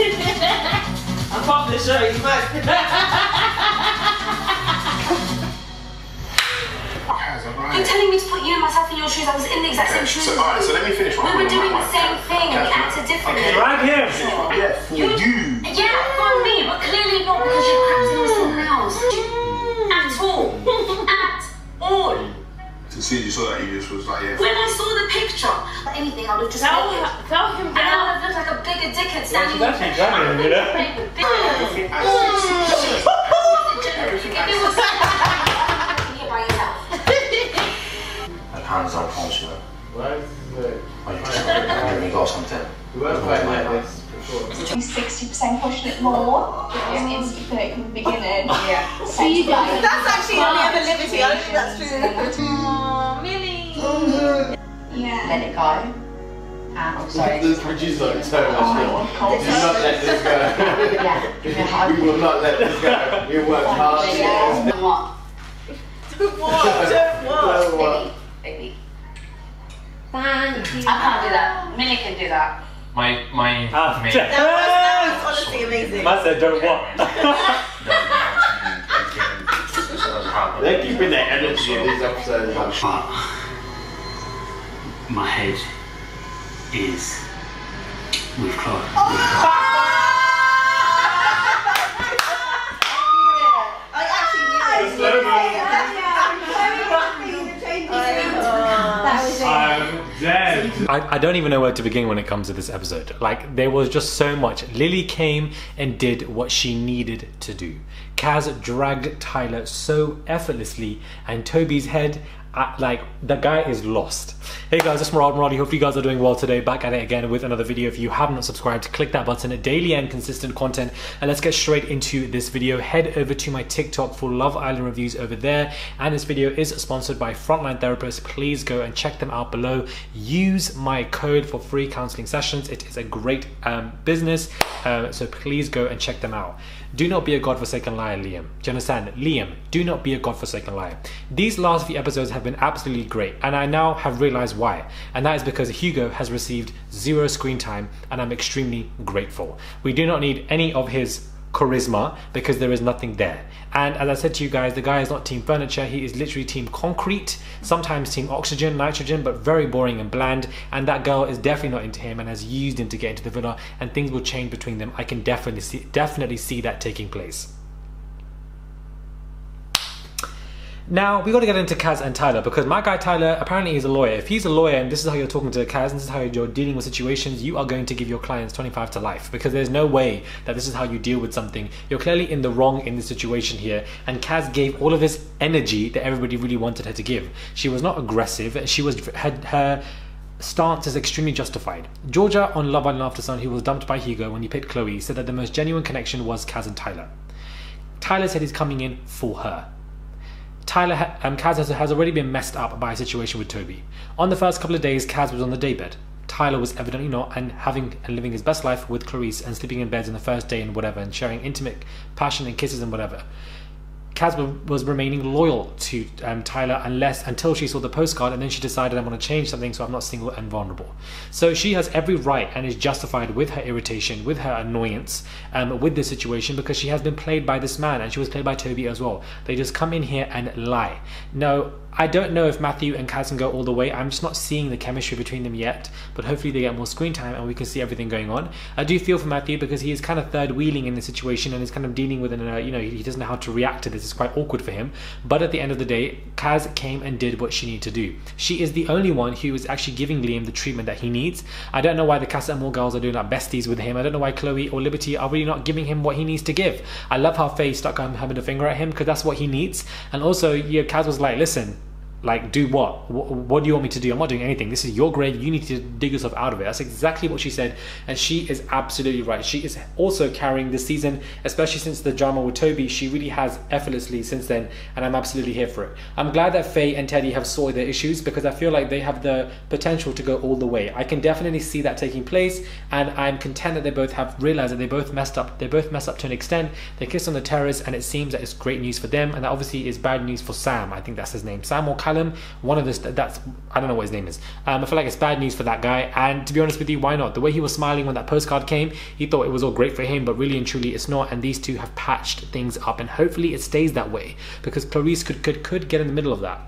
I'm part of the show, you mad. You're telling me to put you and myself in your shoes. I was in the exact same shoes. So, alright, so let me finish. We were doing the same thing and we acted differently. Drag him! Yeah, for you. Yeah, for me, but clearly not because you cracked in with someone else. At all. At all. To see you saw that, you just was like, yeah. When I saw the picture, anything, I would have just Tell him and I would have looked like a bigger dickhead standing she's actually dragging him, you know? It was here by yourself. Like hands on consultation. Why is it? Are you just when you got something? We weren't quite like this before. 60% pushing it more. Just instigate from the beginning. Yeah. See, that's actually the only ever liberty. I don't think that's true. Aww, Millie. Yeah. Let it go. I'm sorry. This producer is so much shit. Do not let this go. Yeah. Give me a hug. We will not let this go. We worked hard. What? What? Baby. Thank you. I can't do that. Millie can do that. My That was honestly amazing. I said don't what? They're keeping their energy in these episodes. But my head is with Chloe. I actually knew it. I'm dead. I don't even know where to begin when it comes to this episode. Like, there was just so much. Lillie came and did what she needed to do. Kaz dragged Tyler so effortlessly, and Toby's head, like, the guy is lost. Hey guys, it's Maradi. Hope you guys are doing well today. Back at it again with another video. If you have not subscribed, click that button. Daily and consistent content. And let's get straight into this video. Head over to my TikTok for Love Island reviews over there. And this video is sponsored by Frontline Therapist. Please go and check them out below. Use my code for free counseling sessions. It is a great business. So please go and check them out. Do not be a godforsaken liar, Liam. Do you understand? Liam, do not be a godforsaken liar. These last few episodes have been absolutely great, and I now have realized why. And that is because Hugo has received 0 screen time, and I'm extremely grateful. We do not need any of his charisma because there is nothing there. And as I said to you guys, the guy is not team furniture. He is literally team concrete, sometimes team oxygen, nitrogen, but very boring and bland. And that girl is definitely not into him and has used him to get into the villa, and things will change between them. I can definitely see that taking place. Now, we got to get into Kaz and Tyler, because my guy Tyler apparently is a lawyer. If he's a lawyer and this is how you're talking to Kaz and this is how you're dealing with situations, you are going to give your clients 25 to life, because there's no way that this is how you deal with something. You're clearly in the wrong in this situation here, and Kaz gave all of his energy that everybody really wanted her to give. She was not aggressive. Her stance is extremely justified. Georgia on Love Island After Sun, who was dumped by Hugo when he picked Chloe, said that the most genuine connection was Kaz and Tyler. Tyler said he's coming in for her. Kaz has already been messed up by a situation with Toby. On the first couple of days, Kaz was on the daybed. Tyler was evidently not, and living his best life with Clarice and sleeping in beds on the first day and whatever, and sharing intimate passion and kisses and whatever. Kaz was remaining loyal to Tyler until she saw the postcard, and then she decided, I want to change something so I'm not single and vulnerable. So she has every right and is justified with her irritation, with her annoyance, with this situation, because she has been played by this man, and she was played by Toby as well. They just come in here and lie. No, I don't know if Matthew and Kaz can go all the way. I'm just not seeing the chemistry between them yet, but hopefully they get more screen time and we can see everything going on. I do feel for Matthew because he is kind of third wheeling in the situation and is kind of dealing with he doesn't know how to react to this. It's quite awkward for him. But at the end of the day, Kaz came and did what she needed to do. She is the only one who is actually giving Liam the treatment that he needs. I don't know why the Casa Amor girls are doing like besties with him. I don't know why Chloe or Liberty are really not giving him what he needs to give. I love how Faye stuck having a finger at him, because that's what he needs. And also, Kaz was like, listen, like, do what? What do you want me to do? I'm not doing anything. This is your grave. You need to dig yourself out of it. That's exactly what she said. And she is absolutely right. She is also carrying this season, especially since the drama with Toby. She really has effortlessly since then. And I'm absolutely here for it. I'm glad that Faye and Teddy have sorted their issues, because I feel like they have the potential to go all the way. I can definitely see that taking place. And I'm content that they both have realized that they both messed up. They both messed up to an extent. They kissed on the terrace, and it seems that it's great news for them. And that obviously is bad news for Sam. I think that's his name. Sam or Kyle. Callum, one of the that's I don't know what his name is. I feel like it's bad news for that guy, and to be honest with you, why not? The way he was smiling when that postcard came, he thought it was all great for him, but really and truly it's not, and these two have patched things up, and hopefully it stays that way, because Clarice could get in the middle of that.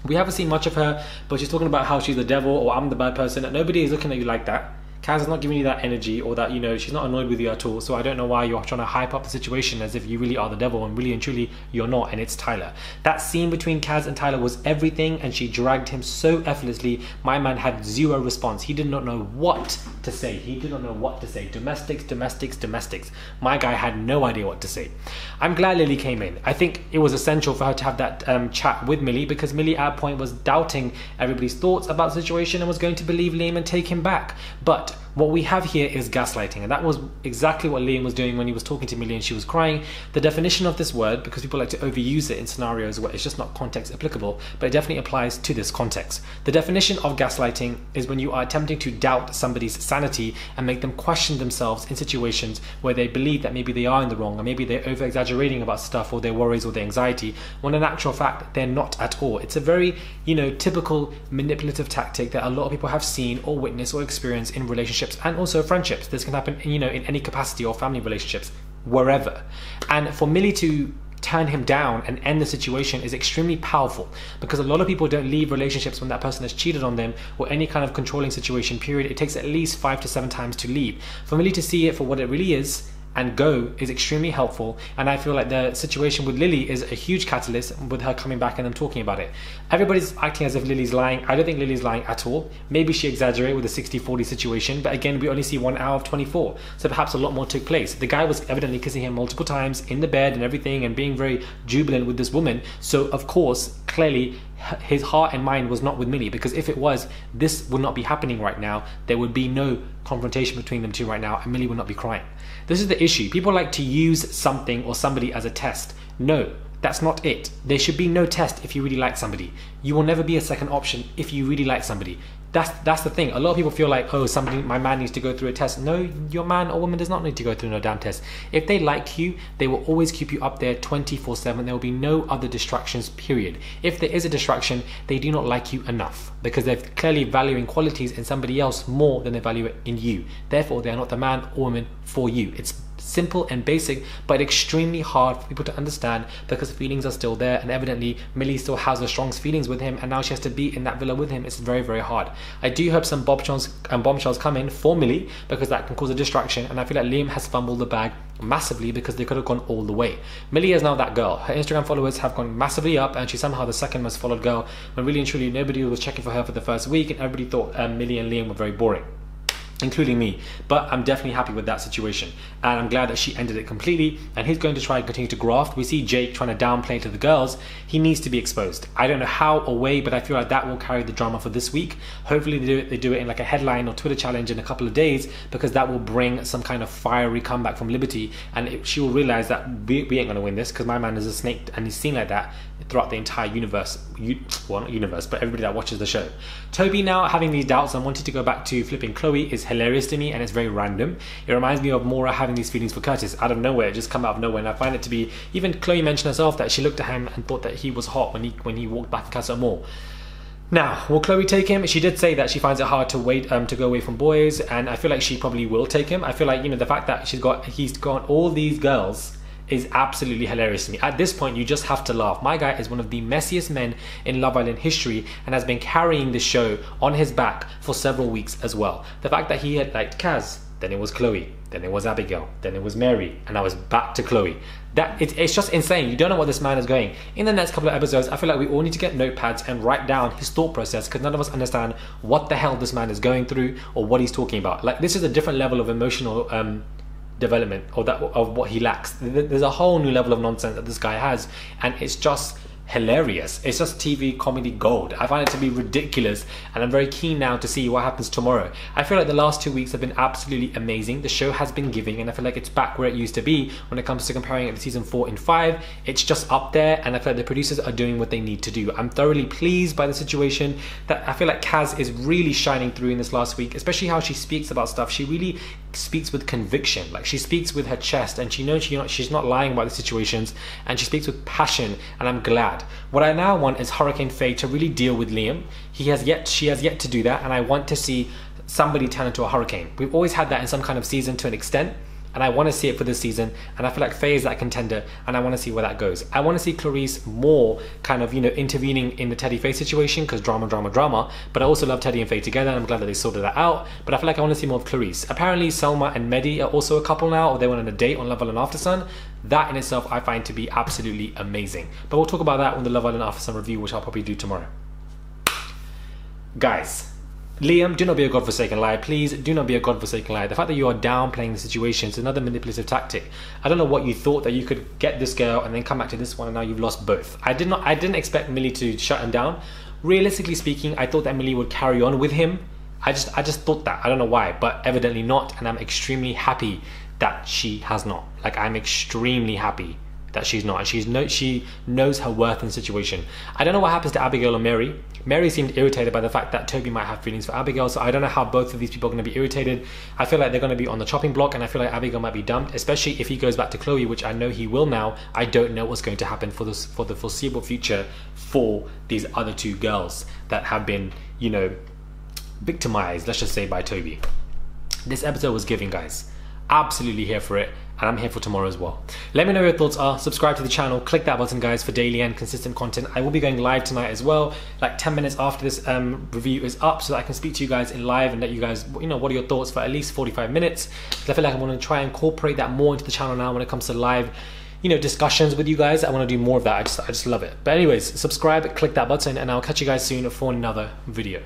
We haven't seen much of her, but she's talking about how she's the devil or I'm the bad person, and nobody is looking at you like that. Kaz is not giving you that energy, or that, you know, she's not annoyed with you at all, so I don't know why you're trying to hype up the situation as if you really are the devil, and really and truly you're not, and it's Tyler. That scene between Kaz and Tyler was everything, and she dragged him so effortlessly. My man had zero response. He did not know what to say. He did not know what to say. Domestics, domestics, domestics. My guy had no idea what to say. I'm glad Lillie came in. I think it was essential for her to have that chat with Millie, because Millie at a point was doubting everybody's thoughts about the situation and was going to believe Liam and take him back. But what we have here is gaslighting, and that was exactly what Liam was doing when he was talking to Millie and she was crying. The definition of this word, because people like to overuse it in scenarios where it's just not context applicable, but it definitely applies to this context. The definition of gaslighting is when you are attempting to doubt somebody's sanity and make them question themselves in situations where they believe that maybe they are in the wrong, or maybe they're over exaggerating about stuff, or their worries or their anxiety, when in actual fact they're not at all. It's a very, you know, typical manipulative tactic that a lot of people have seen or witnessed or experienced in relationships and also friendships. This can happen, you know, in any capacity, or family relationships, wherever. And for Millie to turn him down and end the situation is extremely powerful, because a lot of people don't leave relationships when that person has cheated on them, or any kind of controlling situation, period. It takes at least 5 to 7 times to leave. For Millie to see it for what it really is and go is extremely helpful, and I feel like the situation with Lillie is a huge catalyst with her coming back and them talking about it. Everybody's acting as if Lily's lying. I don't think Lily's lying at all. Maybe she exaggerated with the 60-40 situation, but again, we only see 1 hour of 24, so perhaps a lot more took place. The guy was evidently kissing him multiple times in the bed and everything, and being very jubilant with this woman, so of course, clearly his heart and mind was not with Millie, because if it was, this would not be happening right now. There would be no confrontation between them two right now, and Millie would not be crying. This is the issue. People like to use something or somebody as a test. No, that's not it. There should be no test if you really like somebody. You will never be a second option if you really like somebody. That's the thing. A lot of people feel like, oh, my man needs to go through a test. No, your man or woman does not need to go through no damn test. If they like you, they will always keep you up there 24/7. There will be no other distractions, period. If there is a distraction, they do not like you enough, because they're clearly valuing qualities in somebody else more than they value it in you. Therefore, they are not the man or woman for you. It's simple and basic, but extremely hard for people to understand, because the feelings are still there, and evidently Millie still has her strong feelings with him, and now she has to be in that villa with him. It's very, very hard. I do hope some bombshells come in for Millie, because that can cause a distraction, and I feel like Liam has fumbled the bag massively, because they could have gone all the way. Millie is now that girl. Her Instagram followers have gone massively up, and she's somehow the second most followed girl, when really and truly nobody was checking for her for the first week, and everybody thought Millie and Liam were very boring, including me. But I'm definitely happy with that situation, and I'm glad that she ended it completely, and he's going to try and continue to graft. We see Jake trying to downplay to the girls. He needs to be exposed. I don't know how or way, but I feel like that will carry the drama for this week. Hopefully they do it in like a headline or Twitter challenge in a couple of days, because that will bring some kind of fiery comeback from Liberty, and she will realize that we ain't going to win this, because my man is a snake, and he's seen like that throughout the entire universe. Well, not universe, but everybody that watches the show. Toby now having these doubts and wanting to go back to flipping Chloe is hilarious to me, and it's very random. It reminds me of Maura having these feelings for Curtis out of nowhere. It just come out of nowhere, and I find it to be, even Chloe mentioned herself that she looked at him and thought that he was hot when he walked back in Castle Mall. Now, will Chloe take him? She did say that she finds it hard to wait to go away from boys, and I feel like she probably will take him. I feel like, you know, the fact that he's got all these girls is absolutely hilarious to me. At this point, you just have to laugh. My guy is one of the messiest men in Love Island history, and has been carrying the show on his back for several weeks as well. The fact that he had liked Kaz, then it was Chloe, then it was Abigail, then it was Mary, and I was back to Chloe. It's just insane. You don't know what this man is going. In the next couple of episodes, I feel like we all need to get notepads and write down his thought process, because none of us understand what the hell this man is going through or what he's talking about. Like, this is a different level of emotional development, or that of what he lacks. There's a whole new level of nonsense that this guy has, and it's just hilarious. It's just TV comedy gold. I find it to be ridiculous, and I'm very keen now to see what happens tomorrow. I feel like the last 2 weeks have been absolutely amazing. The show has been giving, and I feel like it's back where it used to be when it comes to comparing it to season 4 and 5. It's just up there, and I feel like the producers are doing what they need to do. I'm thoroughly pleased by the situation. That I feel like Kaz is really shining through in this last week, especially how she speaks about stuff. She really speaks with conviction. Like, she speaks with her chest, and she knows she's not lying about the situations, and she speaks with passion, and I'm glad. What I now want is Hurricane Faye to really deal with Liam. She has yet to do that, and I want to see somebody turn into a hurricane. We've always had that in some kind of season to an extent, and I want to see it for this season, and I feel like Faye is that contender, and I want to see where that goes. I want to see Clarice more kind of, intervening in the Teddy Faye situation, because drama, but I also love Teddy and Faye together, and I'm glad that they sorted that out, but I feel like I want to see more of Clarice. Apparently Selma and Mehdi are also a couple now, or they went on a date on Love Island After Sun. That in itself I find to be absolutely amazing. But we'll talk about that on the Love Island After Sun review, which I'll probably do tomorrow. Guys, Liam, do not be a godforsaken liar. Please do not be a godforsaken liar. The fact that you are downplaying the situation is another manipulative tactic. I don't know what you thought, that you could get this girl and then come back to this one, and now you've lost both. I didn't expect Millie to shut him down. Realistically speaking, I thought that Millie would carry on with him. I just thought that. I don't know why, but evidently not, and I'm extremely happy that she has not. Like, I'm extremely happy that she's not, and she knows her worth in the situation. I don't know what happens to Abigail or Mary. Mary seemed irritated by the fact that Toby might have feelings for Abigail, so I don't know how both of these people are going to be irritated. I feel like they're going to be on the chopping block, and I feel like Abigail might be dumped, especially if he goes back to Chloe, which I know he will now. I don't know what's going to happen for the foreseeable future for these other two girls that have been, victimized, let's just say, by Toby. This episode was giving, guys. Absolutely here for it, and I'm here for tomorrow as well. Let me know what your thoughts are. Subscribe to the channel, click that button, guys, for daily and consistent content. I will be going live tonight as well, like 10 minutes after this review is up, so that I can speak to you guys in live and let you guys, what are your thoughts for at least 45 minutes. I feel like I want to try and incorporate that more into the channel now when it comes to live discussions with you guys. I want to do more of that. I just love it. But anyways, subscribe, click that button, and I'll catch you guys soon for another video.